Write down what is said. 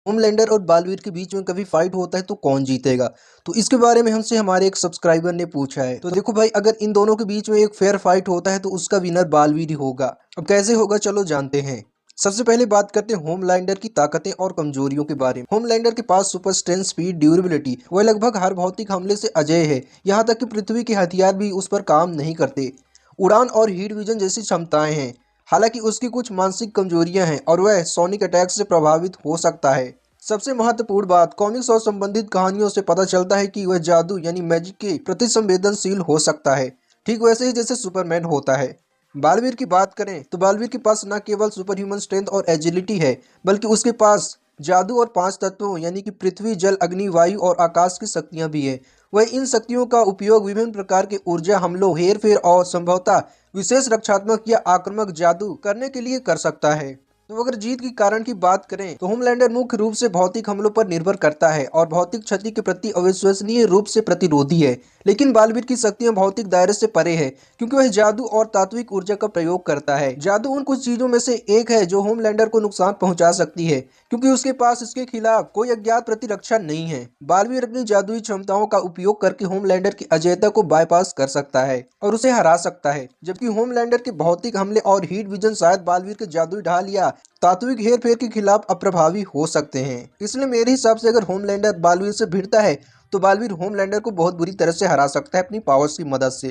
Homelander और बालवीर के बीच में कभी फाइट होता है तो कौन जीतेगा। तो इसके बारे में हमसे हमारे एक सब्सक्राइबर ने पूछा है। तो देखो भाई, अगर इन दोनों के बीच में एक फेयर फाइट होता है तो उसका विनर बालवीर ही होगा। अब कैसे होगा, चलो जानते हैं। सबसे पहले बात करते हैं होमलैंडर की ताकतें और कमजोरियों के बारे में। होमलैंडर के पास सुपर स्ट्रेंथ, स्पीड, ड्यूरेबिलिटी, वह लगभग हर भौतिक हमले से अजेय है। यहाँ तक कि पृथ्वी के हथियार भी उस पर काम नहीं करते। उड़ान और हीट विजन जैसी क्षमताएं हैं। हालांकि उसकी कुछ मानसिक कमजोरियां हैं और वह सोनिक अटैक से प्रभावित हो सकता है। सबसे महत्वपूर्ण बात, कॉमिक्स और संबंधित कहानियों से पता चलता है कि वह जादू यानी मैजिक के प्रति संवेदनशील हो सकता है, ठीक वैसे ही जैसे सुपरमैन होता है। बालवीर की बात करें तो बालवीर के पास न केवल सुपर ह्यूमन स्ट्रेंथ और एजिलिटी है, बल्कि उसके पास जादू और 5 तत्वों यानी कि पृथ्वी, जल, अग्नि, वायु और आकाश की शक्तियां भी है। वह इन शक्तियों का उपयोग विभिन्न प्रकार के ऊर्जा हमलों, हेरफेर और संभवतः विशेष रक्षात्मक या आक्रामक जादू करने के लिए कर सकता है। तो अगर जीत के कारण की बात करें तो होमलैंडर मुख्य रूप से भौतिक हमलों पर निर्भर करता है और भौतिक क्षति के प्रति अविश्वसनीय रूप से प्रतिरोधी है। लेकिन बालवीर की शक्तियां भौतिक दायरे से परे है, क्योंकि वह जादू और तात्विक ऊर्जा का प्रयोग करता है। जादू उन कुछ चीजों में से एक है जो होमलैंडर को नुकसान पहुंचा सकती है, क्योंकि उसके पास इसके खिलाफ कोई अज्ञात प्रतिरक्षा नहीं है। बालवीर अपनी जादुई क्षमताओं का उपयोग करके होमलैंडर की अजेयता को बाईपास कर सकता है और उसे हरा सकता है, जबकि होमलैंडर के भौतिक हमले और हीट विजन शायद बालवीर के जादुई ढाल या तात्विक हेरफेर के खिलाफ अप्रभावी हो सकते हैं। इसलिए मेरे हिसाब से अगर होमलैंडर बालवीर से भिड़ता है तो बालवीर होमलैंडर को बहुत बुरी तरह से हरा सकता है अपनी पावर्स की मदद से।